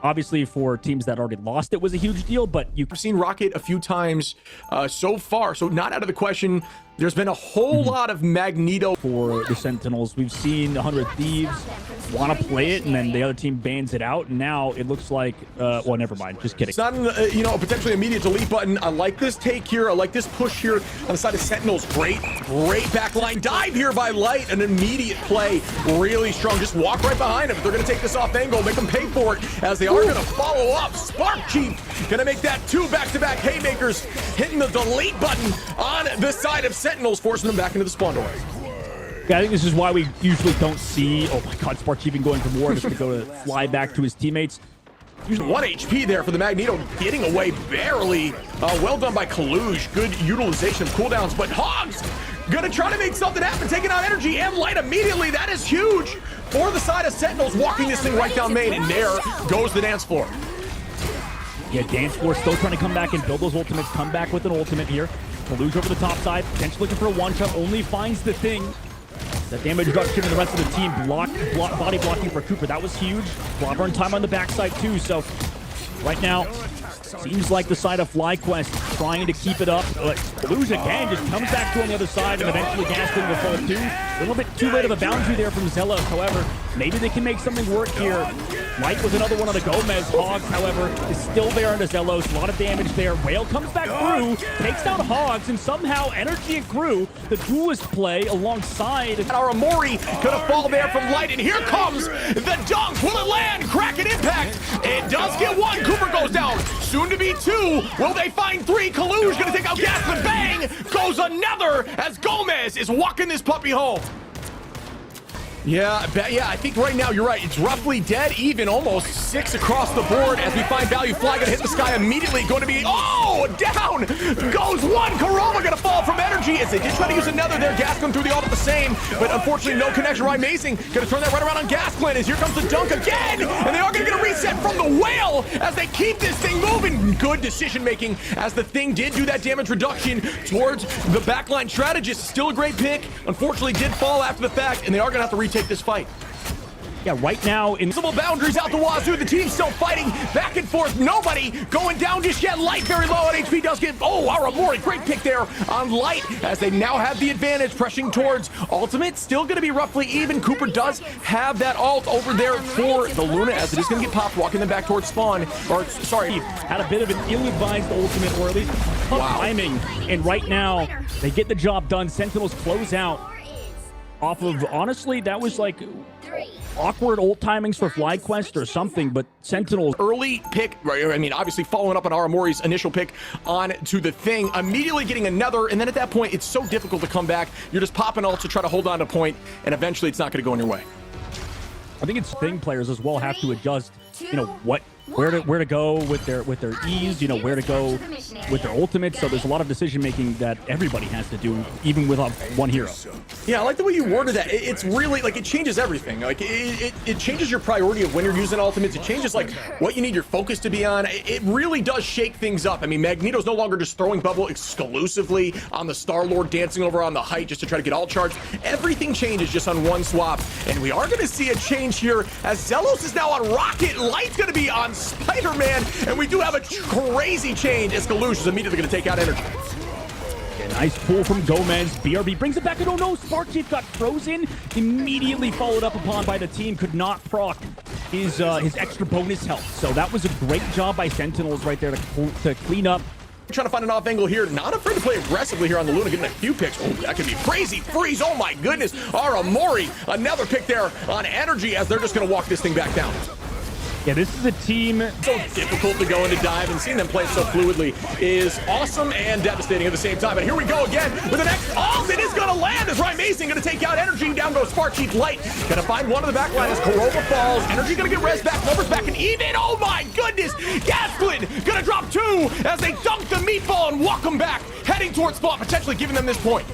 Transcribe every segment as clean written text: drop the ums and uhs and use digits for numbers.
Obviously, for teams that already lost, it was a huge deal, but you've seen Rocket a few times so far, so not out of the question. There's been a whole lot of Magneto for the Sentinels. We've seen 100 Thieves want to play it, and then the other team bans it out, and now it looks like, well, never mind. Just kidding. It's not, you know, a potentially immediate delete button. I like this take here. I like this push here on the side of Sentinels. Great backline dive here by Light. An immediate play. Really strong. Just walk right behind him. If they're going to take this off angle, make them pay for it, as they are going to follow up. SparkChief going to make that 2 back-to-back haymakers, hitting the delete button on the side of Sentinels, forcing them back into the spawn door. Yeah, I think this is why we usually don't see, oh my god, SparkChief even going for more, just to go to fly back to his teammates. Usually 1 HP there for the Magneto, getting away barely. Well done by Kaluj. Good utilization of cooldowns, but Hogs gonna try to make something happen, taking out energy and Light immediately. That is huge for the side of Sentinels, walking this thing right down main, and there goes the dance floor. Yeah, dance floor still trying to come back and build those ultimates. Come back with an ultimate here. Kaluj over the top side, potentially looking for a one-shot, only finds the thing. That damage reduction and the rest of the team body blocking for Cooper. That was huge. Burn time on the backside too. So right now, seems like the side of Flyquest trying to keep it up. Kaluj again just comes back to on the other side, and eventually Gaston will fall too. A little bit too late of a boundary there from Zelos. However, maybe they can make something work here. Light was another one on the Gomez. Hogs, however, is still there on the Zelos. A lot of damage there. Whale comes back through, takes down Hogs, and somehow Energy and Crew, the duelist play alongside. Aramori gonna fall there from Light, and here comes the dunk. Will it land? Crack and impact. It does get 1. Cooper goes down. Soon to be 2. Will they find 3? Kaluj gonna take out Gaston. Bang! Goes another as Gomez is walking this puppy home. Yeah, I think right now you're right. It's roughly dead even, almost 6 across the board as we find value. Fly gonna hit the sky immediately. Going to be, oh, down goes 1. Karoma gonna fall from energy as they did try to use another there. Gaskin through the ult at the same, but unfortunately no connection. Right, Amazing gonna turn that right around on Gaskin as here comes the dunk again, and they are gonna get a reset from the Whale as they keep this thing moving. Good decision making as the thing did do that damage reduction towards the backline strategist. Still a great pick. Unfortunately did fall after the fact, and they are gonna have to retake this fight. Yeah, right now, invisible boundaries out the wazoo. The team's still fighting back and forth. Nobody going down just yet. Light very low on HP does get, oh, Aramori, great pick there on Light as they now have the advantage, pressing towards ultimate. Still going to be roughly even. Cooper does have that ult over there for the Luna as it is going to get popped, walking them back towards spawn. Or, sorry. Had a bit of an ill-advised ultimate, or at least tough timing. And right now, they get the job done. Sentinels close out off of, honestly, that was like awkward ult timings for Flyquest or something, but Sentinels early pick, right? I mean, obviously following up on Aramori's initial pick on to the thing, immediately getting another, and then at that point, it's so difficult to come back. You're just popping ult to try to hold on to point, and eventually it's not going to go in your way. I think it's thing players as well have to adjust, you know, where to go with their E's, you know, where to go with their ultimates. So there's a lot of decision making that everybody has to do, even with one hero. Yeah, I like the way you worded that. It's really like it changes everything. Like it changes your priority of when you're using ultimates. It changes like what you need your focus to be on. It really does shake things up. I mean, Magneto's no longer just throwing bubble exclusively on the Star-Lord, dancing over on the height just to try to get all charged. Everything changes just on one swap, and we are going to see a change here as Zelos is now on Rocket. Light's going to be on Spider-Man, and we do have a crazy change as Kalush is immediately going to take out energy. A nice pull from Gomez. BRB brings it back, and oh no, SparkChief got frozen. Immediately followed up upon by the team. Could not proc his extra bonus health. So that was a great job by Sentinels right there to clean up. Trying to find an off angle here. Not afraid to play aggressively here on the Luna, getting a few picks. Oh, that could be crazy. Freeze, oh my goodness. Aramori, another pick there on energy as they're just going to walk this thing back down. Yeah, this is a team so difficult to go into dive, and seeing them play it so fluidly is awesome and devastating at the same time. And here we go again with the next ult. It is going to land as Ryan Mason going to take out energy. Down goes SparkChief. Light going to find one of the back line as Karova falls. Energy going to get res back, numbers back, and even. Oh my goodness, Gasplin going to drop 2 as they dunk the meatball and walk them back, heading towards spawn, potentially giving them this point.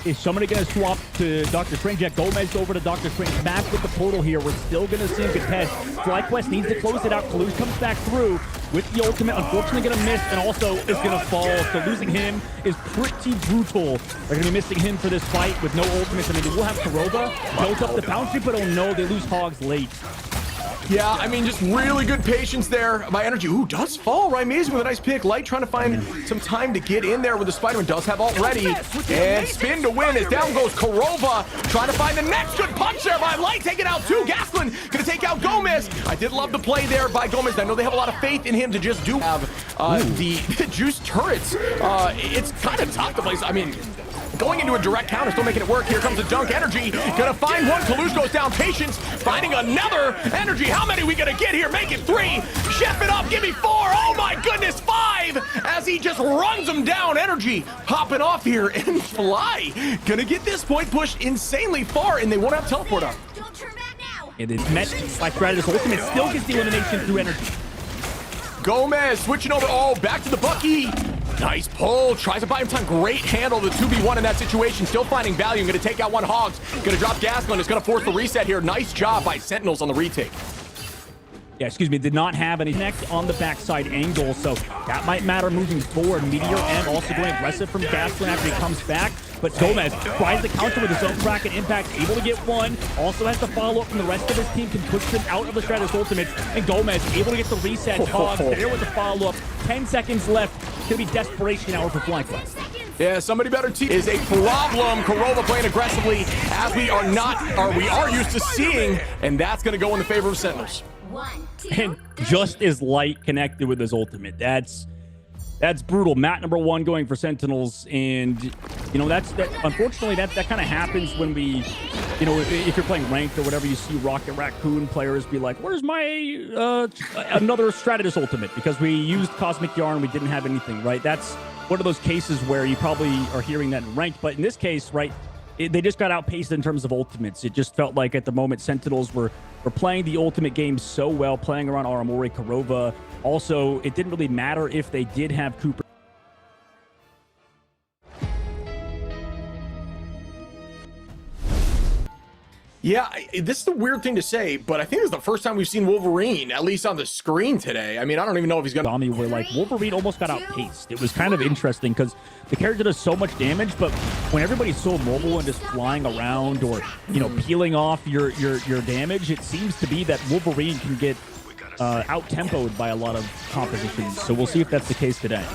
Is somebody going to swap to Dr. Strange? Yeah, Gomez over to Dr. Strange. Match with the portal here. We're still going to see him contest. Flyquest needs to close it out. Kalush comes back through with the ultimate. Unfortunately going to miss, and also is going to fall. So losing him is pretty brutal. They're going to be missing him for this fight with no ultimates. I mean, they will have Karova built up the bounty, but oh no, they lose Hogs late. Yeah, I mean, just really good patience there by Energy. Ooh, does fall, right? Amazing with a nice pick. Light trying to find some time to get in there with the Spider-Man. Does have ult ready. And spin to win as down goes Kurova. Trying to find the next good punch there by Light. Taking out two. Gasklin gonna take out Gomez. I did love the play there by Gomez. I know they have a lot of faith in him to just do have the juice turrets. It's kind of tough to place. I mean, going into a direct counter, still making it work. Here comes the dunk. Energy gonna find one. Kalush goes down. Patience finding another. Energy, how many we gonna get here? Make it 3. Chef it up. Give me 4. Oh my goodness, 5 as he just runs them down. Energy hopping off here and Fly gonna get this point pushed insanely far, and they won't have teleport up. It is met by Stratus Ultimate. Still gets the elimination through Energy. Gomez switching over. Oh, back to the Bucky. Nice pull. Tries to buy him time. Great handle. The 2v1 in that situation. Still finding value. Going to take out one Hogs. Going to drop Gasklin. It's going to force the reset here. Nice job by Sentinels on the retake. Yeah, excuse me, did not have any connect on the backside angle, so that might matter moving forward. Meteor and also going aggressive from Gasklin after he comes back. But Gomez tries to counter with his own crack and impact, able to get one. Also has to follow up from the rest of his team, can push them out of the Stratus Ultimates. And Gomez able to get the reset. Hogs there with the follow-up. 10 seconds left. It's going to be desperation hour for Flyquest. Yeah, somebody better team is a problem. Kurova playing aggressively as we are used to seeing, and that's going to go in the favor of Sentinels. And just as Light connected with his ultimate. That's brutal. Mat number 1 going for Sentinels, and you know that unfortunately that kind of happens when we, you know, if you're playing ranked or whatever, you see Rocket Raccoon players be like, where's my another Stratus ultimate, because we used Cosmic Yarn, we didn't have anything, right? That's one of those cases where you probably are hearing that in ranked, but in this case, right, they just got outpaced in terms of ultimates. It just felt like at the moment Sentinels were playing the ultimate game so well, playing around Aramori, Kurova. Also, it didn't really matter if they did have Cooper. Yeah, this is the weird thing to say, but I think it's the first time we've seen Wolverine, at least on the screen today. I mean, I don't even know if he's gonna... Where like Wolverine almost got outpaced. It was kind of interesting because the character does so much damage, but when everybody's so mobile and just flying around or, you know, peeling off your damage, it seems to be that Wolverine can get out-tempoed by a lot of compositions. So we'll see if that's the case today.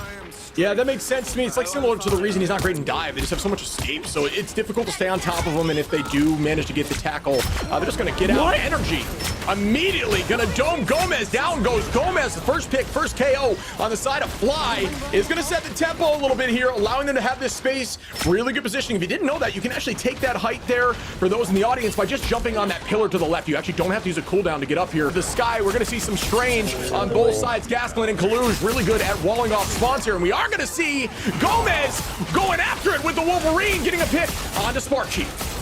Yeah, that makes sense to me. It's like similar to the reason he's not great in dive. They just have so much escape, so it's difficult to stay on top of them, and if they do manage to get the tackle, they're just going to get out. Energy immediately going to dome Gomez. Down goes Gomez. The first pick, first KO on the side of Fly is going to set the tempo a little bit here, allowing them to have this space. Really good positioning. If you didn't know that, you can actually take that height there for those in the audience by just jumping on that pillar to the left. You actually don't have to use a cooldown to get up here. The sky, we're going to see some strange on both sides. Gasklin and Kalush really good at walling off spawns here, and we are going to see Gomez going after it with the Wolverine, getting a pick onto SparkChief.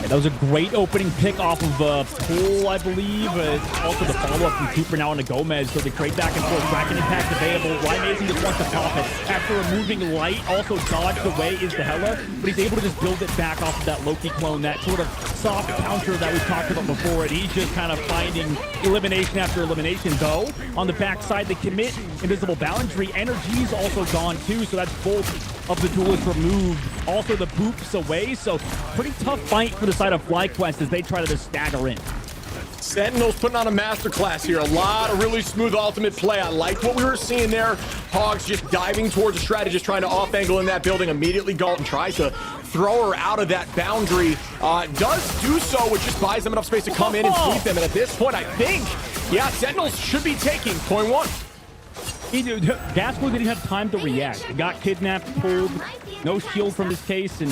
Yeah, that was a great opening pick off of Pool, I believe. Also the follow-up from Cooper now into Gomez. So the great back and forth, crack and impact available. Amazing just wants to pop it. After removing Light, also dodged away is the Hela, but he's able to just build it back off of that Loki clone, that sort of soft counter that we've talked about before. And he's just kind of finding elimination after elimination, though. On the backside, the commit invisible boundary energy's also gone too, so that's both of the duelists removed. Also the boops away, so pretty tough fight for the side of Flyquest as they try to just stagger in. Sentinels putting on a masterclass here. A lot of really smooth ultimate play. I liked what we were seeing there. Hogs just diving towards the strategist, trying to off-angle in that building. Immediately Galton tries to throw her out of that boundary. Does do so, which just buys them enough space to come in and sweep them. And at this point, I think, yeah, Sentinels should be taking point 1. Gasklin didn't have time to react. He got kidnapped, pulled, no shield from his case, and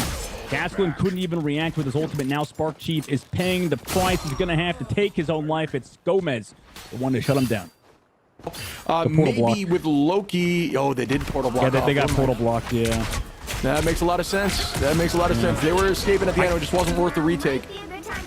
Gasklin couldn't even react with his ultimate. Now SparkChief is paying the price. He's going to have to take his own life. It's Gomez, the one to shut him down. Maybe block. with Loki. Oh, they did portal block. Yeah, they got portal blocked, yeah. That makes a lot of sense. That makes a lot of sense. They were escaping at the end. It just wasn't worth the retake.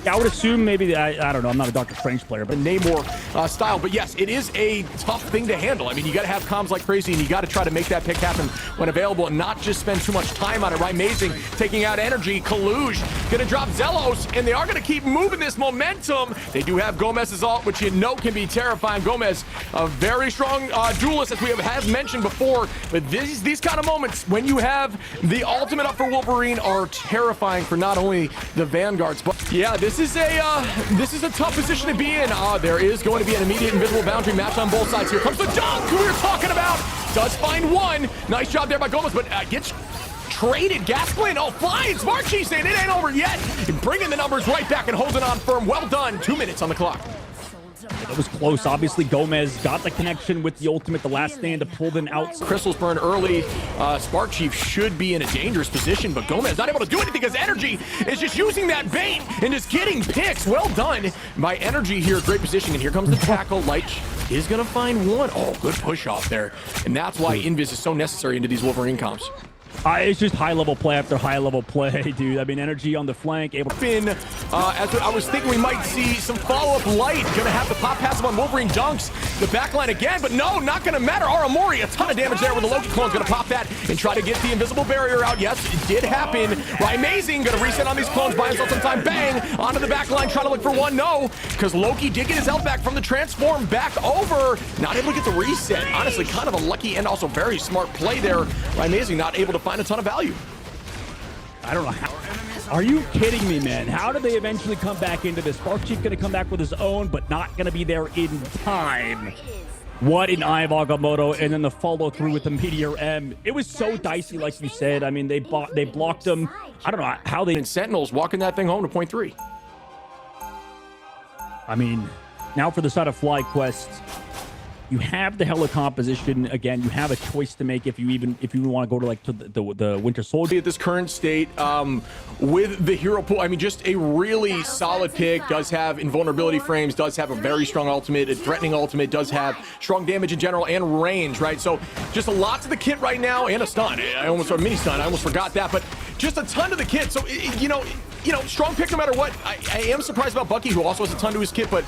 I would assume maybe, I don't know, I'm not a Doctor Strange player, but Namor style. But yes, it is a tough thing to handle. I mean, you got to have comms like crazy, and you got to try to make that pick happen when available and not just spend too much time on it, right? Amazing, taking out energy. Kalush going to drop Zelos, and they are going to keep moving this momentum. They do have Gomez's ult, which you know can be terrifying. Gomez, a very strong duelist, as we have mentioned before. But these kind of moments, when you have the ultimate up for Wolverine, are terrifying for not only the Vanguards, but yeah, Yeah, this is a tough position to be in. There is going to be an immediate invisible boundary match on both sides. Here comes the dunk who we were talking about. Does find one. Nice job there by Gomez, but gets traded. Gasplin, flying. SparkChief saying it ain't over yet. Bringing the numbers right back and holding on firm. Well done. 2 minutes on the clock. It was close. Obviously, Gomez got the connection with the ultimate, the last stand to pull them out. Crystals burn early. SparkChief should be in a dangerous position, but Gomez not able to do anything because Energy is just using that bait and just getting picks. Well done by Energy here. Great position. And here comes the tackle. Light is going to find one. Oh, good push off there. And that's why Invis is so necessary into these Wolverine comps. It's just high-level play after high-level play, dude. I mean, Energy on the flank, able to... As I was thinking we might see some follow-up. Light gonna have the pop passive on Wolverine dunks the backline again, but no, not gonna matter. Aramori, a ton of damage there with the Loki clone's gonna pop that and try to get the invisible barrier out. Yes, it did happen. Amazing, gonna reset on these clones, buy himself some time. Bang, onto the backline, trying to look for one. No, because Loki did get his health back from the transform back over. Not able to get the reset. Honestly, kind of a lucky and also very smart play there. Amazing, not able to find a ton of value. I don't know how. Are you kidding me, man? How do they eventually come back into this? SparkChief going to come back with his own, but not going to be there in time. What an eye of Agamotto, and then the follow through with the Meteor M. It was so dicey, like you said. I mean, they blocked him. I don't know how they... And Sentinels walking that thing home to point 3. I mean, now for the side of Flyquest, you have the Hela composition. Again, you have a choice to make if you want to go to like to the Winter Soldier. At this current state, with the hero pool, I mean, just a really solid pick. Does have invulnerability frames, does have a very strong ultimate, a threatening ultimate, does have strong damage in general and range, right? So just a lot to the kit right now, and a stun. I almost saw a mini stun. I almost forgot that, but just a ton to the kit. So you know, strong pick no matter what. I am surprised about Bucky, who also has a ton to his kit, but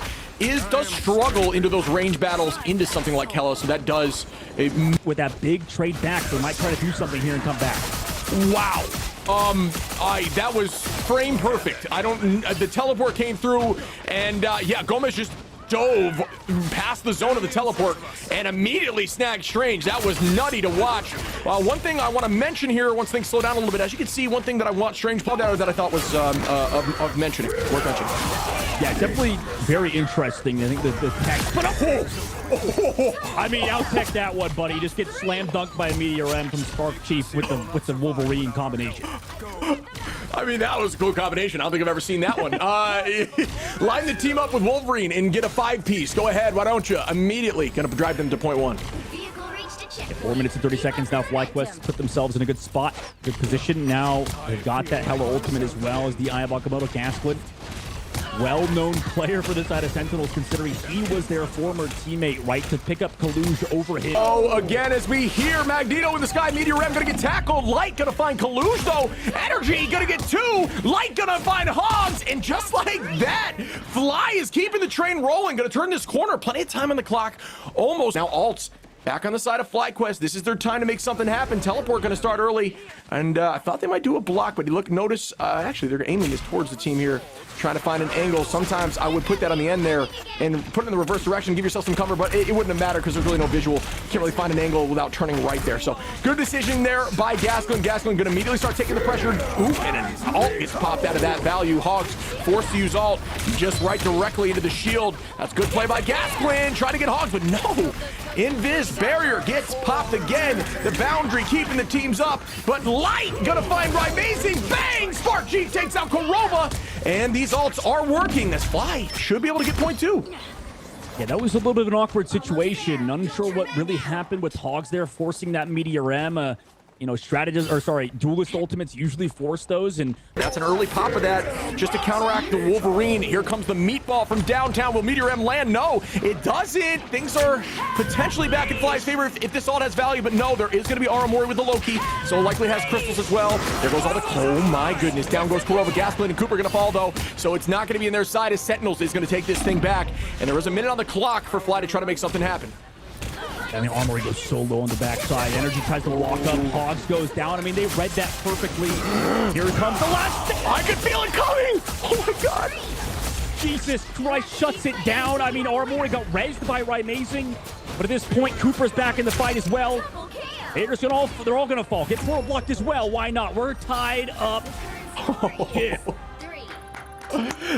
does struggle into those range battles into something like Hela. So that does with that big trade back, they might try to do something here and come back. Wow. That was frame perfect. The teleport came through, and yeah, Gomez just dove past the zone of the teleport and immediately snagged Strange. That was nutty to watch. One thing I want to mention here, once things slow down a little bit, as you can see, one thing that I want Strange pulled out that I thought was worth mentioning. Yeah, definitely very interesting. I think the tech, but I mean, out-tech that one, buddy. You just get slam dunked by a Meteor M from SparkChief with the Wolverine combination. I mean, that was a cool combination. I don't think I've ever seen that one. Line the team up with Wolverine and get a 5-piece. Go ahead, why don't you? Immediately gonna drive them to point 1. 4 minutes and 30 seconds now. Flyquest put themselves in a good spot, good position. Now they've got that Hela ultimate as well as the Eye of Agamotto. Gasplin, well-known player for this side of Sentinels, considering he was their former teammate, right, to pick up Kaluge over him. Oh, again, as we hear Magneto in the sky, Meteor M gonna get tackled. Light gonna find Kaluge, though. Energy gonna get 2. Light gonna find Hogs, and just like that, Fly is keeping the train rolling. Gonna turn this corner. Plenty of time on the clock. Almost. Now, Alts back on the side of Flyquest. This is their time to make something happen. Teleport gonna start early, and I thought they might do a block, but notice, actually, they're aiming this towards the team here, trying to find an angle. Sometimes I would put that on the end there and put it in the reverse direction, give yourself some cover, but it wouldn't have mattered because there's really no visual. Can't really find an angle without turning right there. So good decision there by Gasplin. Gasplin gonna immediately start taking the pressure. Ooh, and an ult gets popped out of that value. Hogs forced to use ult just right directly into the shield. That's good play by Gasplin. Trying to get Hogs, but no. Invis barrier gets popped again. The boundary keeping the teams up, but Light gonna find Amazing. Bang! SparkChief takes out Korova, and these ults are working as Fly should be able to get point 2. Yeah, that was a little bit of an awkward situation. Unsure what really happened with Hogs there, forcing that Meteor M. Duelist ultimates usually force those, and that's an early pop of that just to counteract the Wolverine. Here comes the meatball from downtown. Will Meteor M land? No, it doesn't. Things are potentially back in Fly's favor if this ult has value, but no, there is going to be Aramori with the Loki, so likely has crystals as well. There goes all the... Oh my goodness, down goes Korova. Gasplin and Cooper going to fall though, so it's not going to be in their side as Sentinels is going to take this thing back, and there is a minute on the clock for Fly to try to make something happen. I mean, Aramori goes so low on the backside. Energy tries to walk up. Hogs goes down. I mean, they read that perfectly. Here comes the last thing. I can feel it coming. Oh my God. Jesus Christ, shuts it down. I mean, Aramori got rezzed by Amazing, but at this point, Cooper's back in the fight as well. They're all gonna fall. Get portal blocked as well. Why not? We're tied up. Oh. Yeah.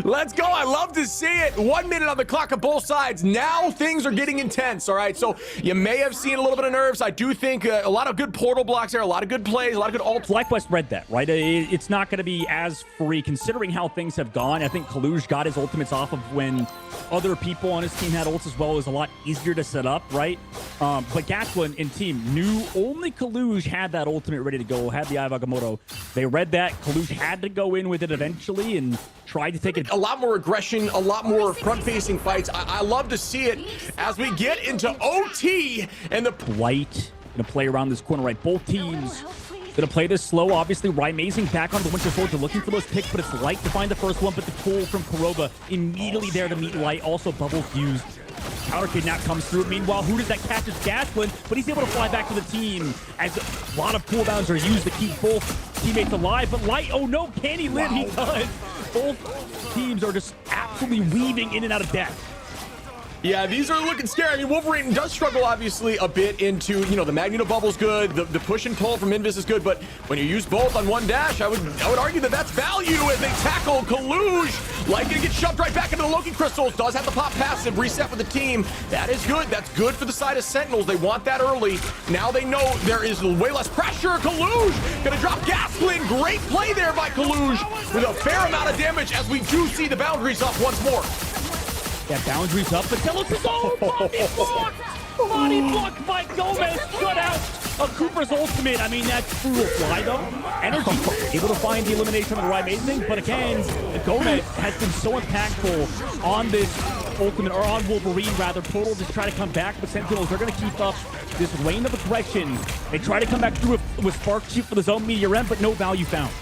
Let's go. I love to see it. 1 minute on the clock on both sides. Now things are getting intense. All right. So you may have seen a little bit of nerves. I do think a lot of good portal blocks there, a lot of good plays, a lot of good ult. Flyquest read that, right? It's not going to be as free considering how things have gone. I think Kaluj got his ultimates off of when other people on his team had ults as well. It was a lot easier to set up, right? But Gatlin and team knew only Kaluj had that ultimate ready to go, had the Eye of Agamotto. They read that. Kaluj had to go in with it eventually and tried to take it. A lot more aggression, a lot more front-facing fights. I love to see it as we get into OT and the Light gonna play around this corner, right? Both teams gonna play this slow. Obviously, Amazing back on the Winter Soldier looking for those picks, but it's Light to find the first one, but the pull from Kurova immediately there to meet Light. Also bubble fused. Counter Kidnap comes through. Meanwhile, who does that catch? Is Gatlin, but he's able to fly back to the team as a lot of cooldowns are used to keep both teammates alive. But Light, oh no, can he live? He does. Both teams are just absolutely weaving in and out of death. Yeah, these are looking scary. I mean, Wolverine does struggle, obviously, a bit into, you know, the Magneto bubble's good, the push and pull from Invis is good, but when you use both on one dash, I would argue that that's value as they tackle Kaluj. Like gonna get shoved right back into the Loki crystals. Does have the pop passive reset with the team. That is good. That's good for the side of Sentinels. They want that early. Now they know there is way less pressure. Kaluj gonna drop Gatlin. Great play there by Kaluj with a fair amount of damage as we do see the boundaries up once more. Yeah, boundaries up, but Delos is body blocked! Body blocked by Gomez, shut out of Cooper's ultimate. I mean, that's true fly though. Energy able to find the elimination of the Amazing, but again, Gomez has been so impactful on this ultimate, or on Wolverine rather. Total just try to come back, but Sentinels are going to keep up this lane of aggression. They try to come back through with SparkChief for the zone meteor end, but no value found.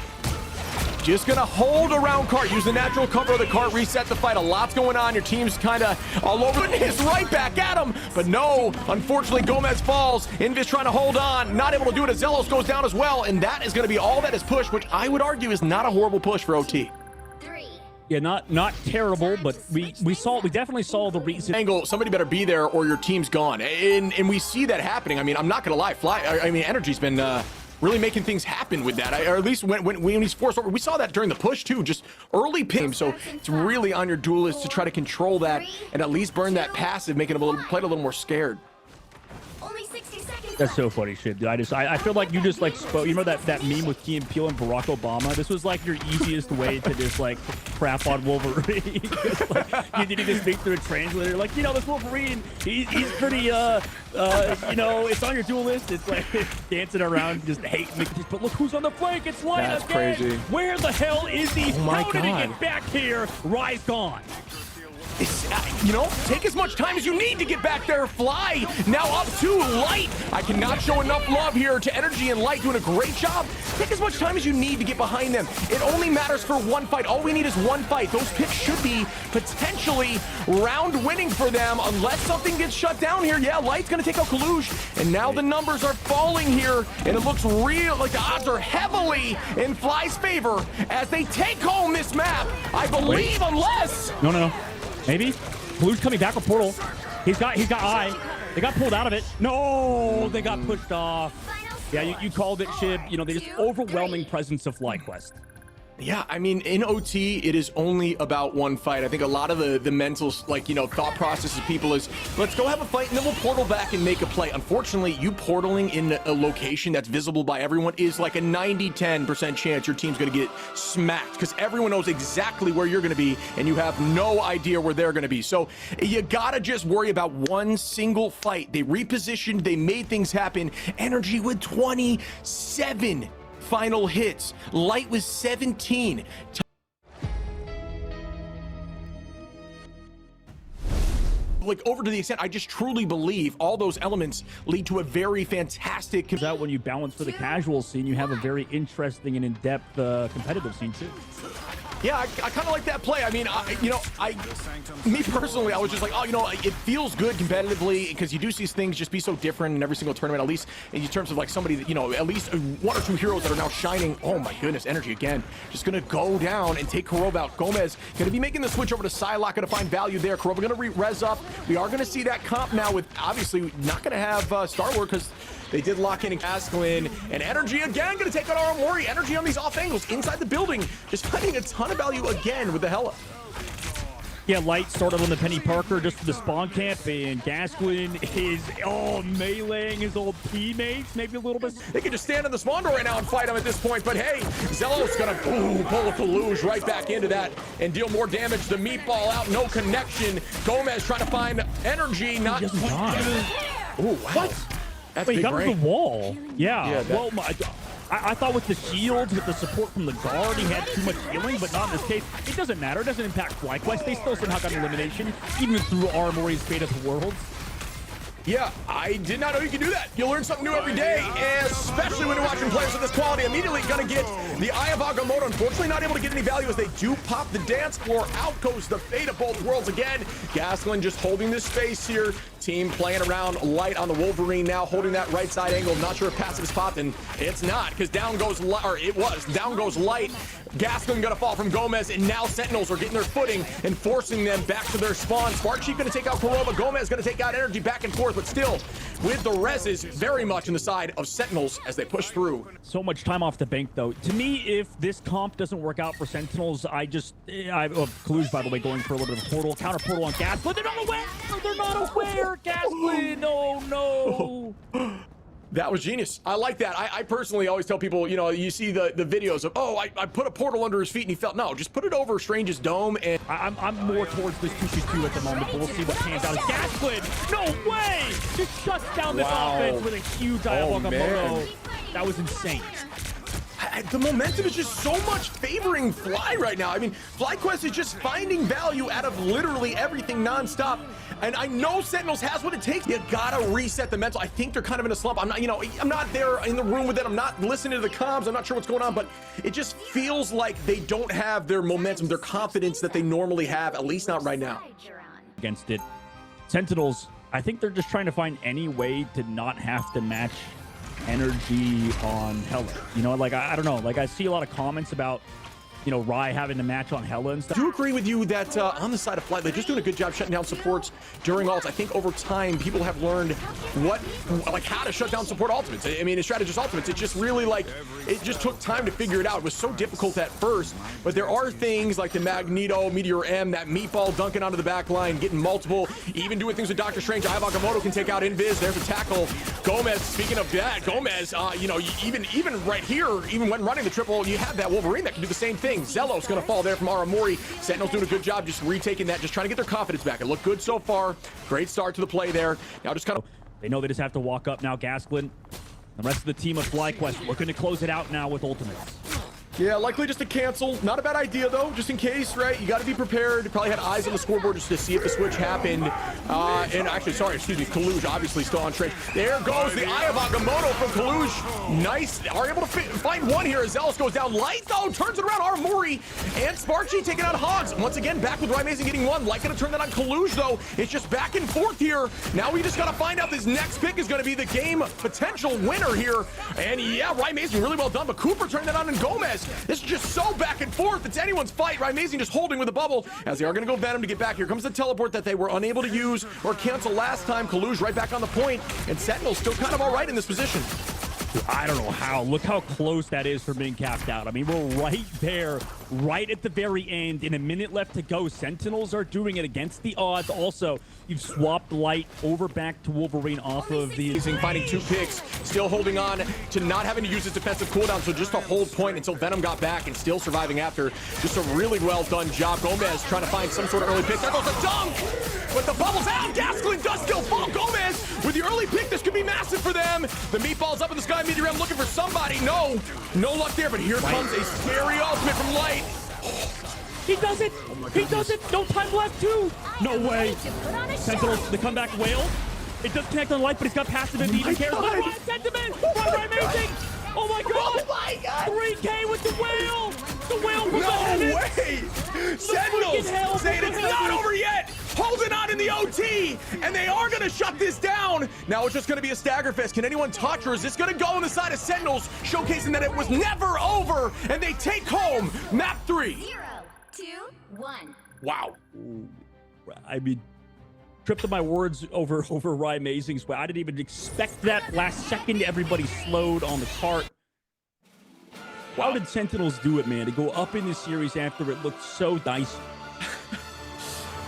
Just gonna hold around cart, use the natural cover of the cart, reset the fight. A lot's going on. Your team's kind of all over. It's right back at him, but no, unfortunately Gomez falls. Invis trying to hold on, not able to do it as Zelos goes down as well, and that is gonna be all that is pushed, which I would argue is not a horrible push for OT. Yeah, not terrible, but we definitely saw the reason. Angle, somebody better be there or your team's gone, and we see that happening. I mean, I'm not gonna lie, Energy's been really making things happen with that, or at least when he's forced over. We saw that during the push too, just early ping. So it's really on your duelist to try to control that and at least burn that passive, making him play a little more scared. That's so funny shit, dude. I feel like you just like spoke. You know that meme with Key and Peele and Barack Obama? This was like your easiest way to just like crap on Wolverine. Like, you did this thing through a translator. Like, you know, this Wolverine, he's pretty, you know, it's on your duel list. It's like dancing around, just hating. But look who's on the flank. It's Light again. That's crazy. Where the hell is he? Oh my How did he God. get back here? Rise gone. You know, take as much time as you need to get back there. Fly now up to Light. I cannot show enough love here to Energy and Light doing a great job. Take as much time as you need to get behind them. It only matters for one fight. All we need is one fight. Those picks should be potentially round winning for them unless something gets shut down here. Yeah, Light's gonna take out Kaluj, and now the numbers are falling here, and it looks real like the odds are heavily in Fly's favor as they take home this map. I believe, unless No. Maybe Blue's coming back with portal. He's got eye. They got pulled out of it. No, they got pushed off. Yeah, you called it, Shib. You know, they just overwhelming presence of Flyquest. Yeah, I mean, in OT, it is only about one fight. I think a lot of the mental, like, you know, thought process of people is, let's go have a fight and then we'll portal back and make a play. Unfortunately, you portaling in a location that's visible by everyone is like a 90-10% chance your team's going to get smacked because everyone knows exactly where you're going to be and you have no idea where they're going to be. So you got to just worry about one single fight. They repositioned, they made things happen. Energy with 27 final hits. Light was 17. Like, over to the extent I just truly believe all those elements lead to a very fantastic. Because out when you balance for the casual scene, you have a very interesting and in-depth competitive scene too. Yeah, I kind of like that play. I mean, me personally, I was just like, oh, you know, it feels good competitively because you do see things just be so different in every single tournament, at least in terms of like somebody that, you know, at least one or two heroes that are now shining. Oh my goodness, Energy again. Just going to go down and take Kurova out. Gomez going to be making the switch over to Psylocke, going to find value there. Kurova going to res up. We are going to see that comp now with obviously not going to have Star Wars because They did lock in Gasklin, and Energy again gonna take out Aramori. Energy on these off angles inside the building, just finding a ton of value again with the Hela. Yeah, Light started on the Peni Parker just for the spawn camp, and Gasklin is meleeing his old teammates, maybe a little bit. They can just stand in the spawn door right now and fight him at this point, but hey, Zelos gonna pull a Kaluge right back into that and deal more damage. The meatball out, no connection. Gomez trying to find Energy, not. He doesn't die. Oh, wow. What? That's Wait, he big got brain. on the wall. Yeah, that- well, I thought with the shields, with the support from the guard, he had too much healing, but not in this case. It doesn't matter. It doesn't impact Flyquest. They still somehow got an elimination, even through Aramori's Fate of the Worlds. Yeah, I did not know you could do that. You learn something new every day, especially when you're watching players of this quality. Immediately gonna get the Eye of Agamotto. Unfortunately, not able to get any value as they do pop the dance floor. Out goes the Fate of both worlds again. Gasklin just holding this space here. Team playing around Light on the Wolverine now, holding that right side angle. Not sure if passive is popped, and it's not, because down goes Light, or it was, down goes Light. Gasklin gonna fall from Gomez, and now Sentinels are getting their footing and forcing them back to their spawn. SparkChief gonna take out Kuroba. Gomez gonna take out Energy back and forth, but still, with the reses very much on the side of Sentinels as they push through. So much time off the bank, though. To me, if this comp doesn't work out for Sentinels, Kaluge, by the way, going for a little bit of portal, counter portal on Gasklin. They're not aware! They're not aware! Gasklin! Oh, no! That was genius. I like that. I personally always tell people, you know, you see the videos of, oh, I put a portal under his feet and he felt, no, just put it over Strange's dome. And I'm more towards this 2v2 at the moment, but we'll see what pans out. Gasklin! No way! Just shuts down this offense with a huge Eye of Agamotto. That was insane. The momentum is just so much favoring Fly right now. I mean, Flyquest is just finding value out of literally everything nonstop. And I know Sentinels has what it takes. You gotta reset the mental. I think they're kind of in a slump. I'm not, you know, I'm not there in the room with them. I'm not listening to the comms. I'm not sure what's going on, but it just feels like they don't have their momentum, their confidence that they normally have, at least not right now. Against it. Sentinels, I think they're just trying to find any way to not have to match Energy on Hela. You know, like, I don't know. Like, I see a lot of comments about, you know, Rai having to match on Hela and stuff. I do agree with you that on the side of Flight, they're just doing a good job shutting down supports during ults. I think over time, people have learned how to shut down support ultimates. I mean, it's strategist ultimates. It just really, like, it just took time to figure it out. It was so difficult at first, but there are things like the Magneto, Meteor M, that meatball dunking onto the back line, getting multiple, even doing things with Dr. Strange. Eye of Agamotto can take out Invis. There's a tackle. Gomez, speaking of that, Gomez, you know, even right here, even when running the triple, you have that Wolverine that can do the same thing. Zelos gonna fall there from Aramori. Sentinels doing a good job just retaking that, just trying to get their confidence back. It looked good so far. Great start to the play there. Now just kind of... They know they just have to walk up now. Gasklin, the rest of the team of Flyquest looking to close it out now with ultimates. Yeah, likely just to cancel. Not a bad idea, though, just in case, right? You got to be prepared. Probably had eyes on the scoreboard just to see if the switch happened. And actually, sorry, excuse me, Kaluge obviously still on track. There goes the Eye of Agamotto from Kaluge. Nice. Are able to find one here as Zealous goes down. Light, though, turns it around. Aramori and SparkChief taking out Hogs. Once again, back with Rymazen getting one. Light going to turn that on Kaluge, though. It's just back and forth here. Now we just got to find out this next pick is going to be the game potential winner here. And yeah, Rymazen really well done, but Cooper turned that on and Gomez. This is just so back and forth. It's anyone's fight. Rymazen just holding with the bubble as they are going to go Venom to get back. Here comes the teleport that they were unable to use or cancel last time. Kaluge right back on the point, and Sentinel's still kind of all right in this position. I don't know how. Look how close that is from being capped out. I mean, we're right there, right at the very end. In a minute left to go. Sentinels are doing it against the odds. Also, you've swapped Light over back to Wolverine off of the... Finding two picks, still holding on to not having to use his defensive cooldown, so just a hold point until Venom got back and still surviving after. Just a really well done job. Gomez trying to find some sort of early pick. There goes the dunk, but the bubble's out. Gasklin does still fall. Gomez with the early pick. This could be massive for them. The meatball's up in the sky. Meteor M looking for somebody. No luck there, but here comes a scary ultimate from Light. He does it! He does it! No time left, too! No way! Sentinels, the comeback whale. It does connect on Light, but he's got passive and he cares. Look at Sentiment! Amazing! Oh my god! Oh my god! 3K with the whale! The whale from No way! Sentinels saying it's not over yet! Holding on in the OT! And they are gonna shut this down! Now it's just gonna be a stagger fest. Can anyone touch, or is this gonna go on the side of Sentinels, showcasing that it was never over, and they take home map 3? 0, 2, 1. Wow. I mean, tripped on my words over Rye Amazing's way. I didn't even expect that last second. Everybody slowed on the cart. How did Sentinels do it, man? To go up in this series after it looked so dicey.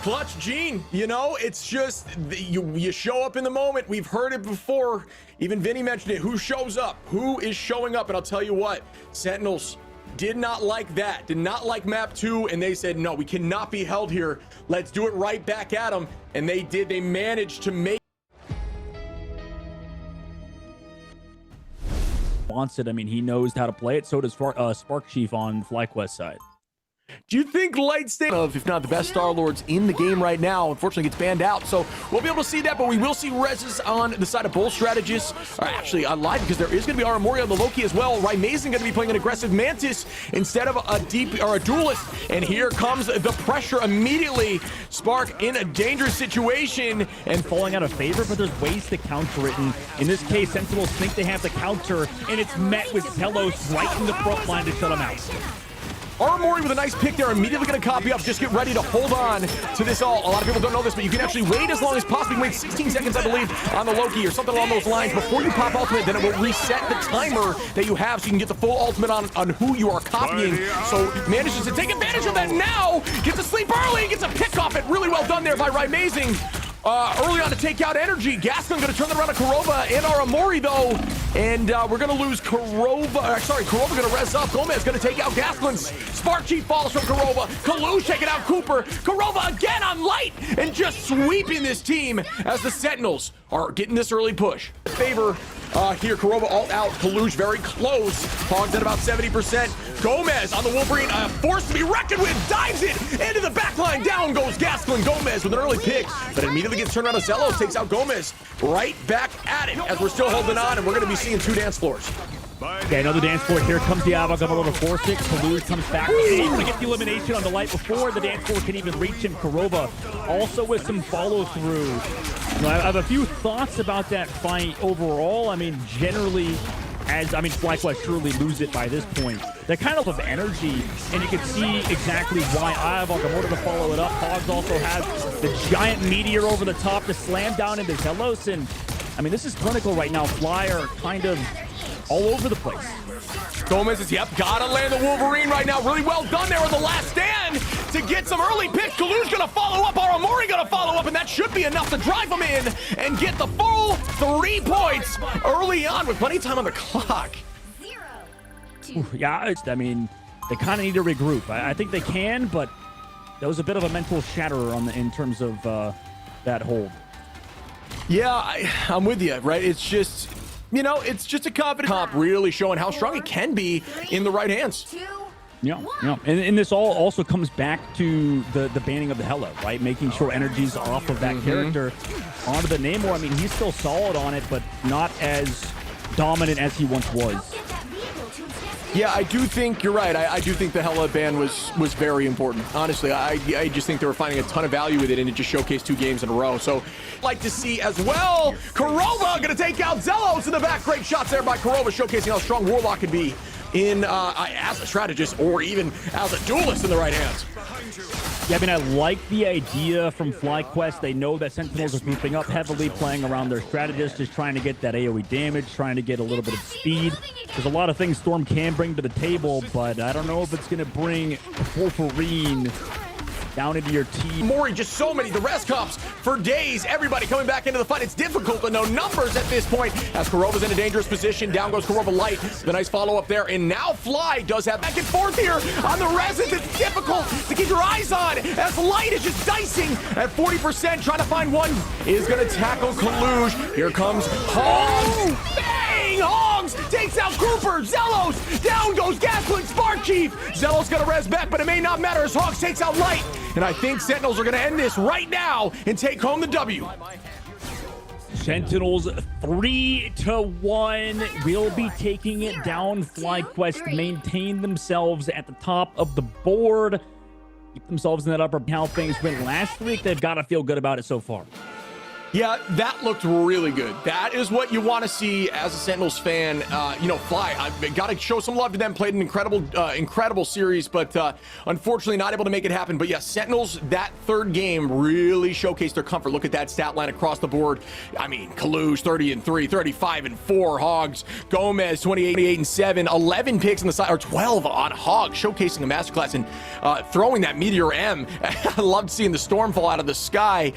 Clutch Gene, you know, it's just you show up in the moment. We've heard it before. Even Vinny mentioned it. Who shows up? Who is showing up? And I'll tell you what, Sentinels did not like that, did not like map 2, and they said, no, we cannot be held here. Let's do it right back at them. And they did. They managed to make wants it. I mean, he knows how to play it. So does SparkChief on Flyquest side. Do you think Light State of, if not the best Star Lords in the game right now, unfortunately gets banned out? So we'll be able to see that, but we will see reses on the side of both strategists. Actually, I lied because there is going to be Aramori on the Loki as well. Rye Amazing going to be playing an aggressive Mantis instead of a deep or a duelist. And here comes the pressure immediately. Spark in a dangerous situation and falling out of favor, but there's ways to counter it. And in this case, Sentinels think they have the counter, and it's met with Telos right in the front line to shut him out. Aramori with a nice pick there, immediately going to copy up. Just get ready to hold on to this all. A lot of people don't know this, but you can actually wait as long as possible. You can wait 16 seconds, I believe, on the Loki or something along those lines before you pop ultimate. Then it will reset the timer that you have so you can get the full ultimate on who you are copying. So manages to take advantage of that now. Gets to sleep early, gets a pick off it. Really well done there by Rye Amazing. Early on to take out energy. Gaston going to turn that around to Kurova and Aramori though. And we're going to lose Kurova. Kurova going to res up. Gomez going to take out Gaston. SparkChief falls from Kurova. Kalush taking out Cooper. Kurova again on Light and just sweeping this team as the Sentinels are getting this early push. Favor here, Kurova alt out. Kalush very close. Hogs at about 70%. Gomez on the Wolverine, forced to be reckoned with, dives it into the backline. Down goes Gaston. Gomez with an early pick, but immediately gets turned around to Zelos, takes out Gomez. Right back at it as we're still holding on, and we're going to be seeing 2 dance floors. Okay, another dance floor. Here comes the Ava, got a little 4-6. Kalush comes back, able to get the elimination on the Light before the dance floor can even reach him. Kurova also with some follow through. You know, I have a few thoughts about that fight overall. I mean, generally, Flyquest surely lose it by this point. They're kind of energy, and you can see exactly why Ava wanted to follow it up. Hogs also has the giant meteor over the top to slam down into Telos, and I mean, this is clinical right now. Fly are kind of all over the place. Gomez is, gotta land the Wolverine right now. Really well done there on the last stand to get some early picks. Kalush gonna follow up, Aramori gonna follow up, and that should be enough to drive them in and get the full 3 points early on with plenty of time on the clock. Yeah, I mean, they kind of need to regroup. I think they can, but that was a bit of a mental shatter in terms of that hold. Yeah, I'm with you, right? It's just, you know, it's just a confident comp really showing how strong it can be in the right hands. Yeah. And this all also comes back to the banning of the Hela, right? Making sure energy's off of that character onto the Namor. I mean, he's still solid on it, but not as dominant as he once was. Yeah, I do think you're right. I do think the Hela ban was very important. Honestly, I just think they were finding a ton of value with it, and it just showcased 2 games in a row. So, like to see as well. Kurova gonna take out Zelos in the back. Great shots there by Kurova, showcasing how strong Warlock can be in as a strategist or even as a duelist in the right hands. Yeah, I mean, I like the idea from Flyquest. They know that Sentinels are moving up heavily, playing around their strategists, just trying to get that AoE damage, trying to get a little bit of speed. There's a lot of things Storm can bring to the table, but I don't know if it's going to bring Wolverine down into your team. Mori, just so many, the rest cops for days. Everybody coming back into the fight. It's difficult to know numbers at this point as Kurova's in a dangerous position. Down goes Kurova Light. The nice follow-up there. And now Fly does have back and forth here on the reses. It's difficult to keep your eyes on as Light is just dicing at 40%. Trying to find one. Is going to tackle Kalush. Here comes Hogs. Bang! Hogs takes out Cooper. Zelos. Down goes Gaslit. SparkChief. Zelos going to res back, but it may not matter as Hogs takes out Light. And I think Sentinels are going to end this right now and take home the W. Sentinels 3-1 will be taking it down. Flyquest maintain themselves at the top of the board. Keep themselves in that upper. How things went last week, they've got to feel good about it so far. Yeah, that looked really good. That is what you want to see as a Sentinels fan. You know, Fly, I've got to show some love to them. Played an incredible series, but unfortunately not able to make it happen. But yeah, Sentinels, that third game really showcased their comfort. Look at that stat line across the board. I mean, Kalush, 30-3, 35-4, Hogs, Gomez, 28-7, 11 picks on the side, or 12 on Hogs, showcasing a masterclass and throwing that Meteor M. I loved seeing the storm fall out of the sky.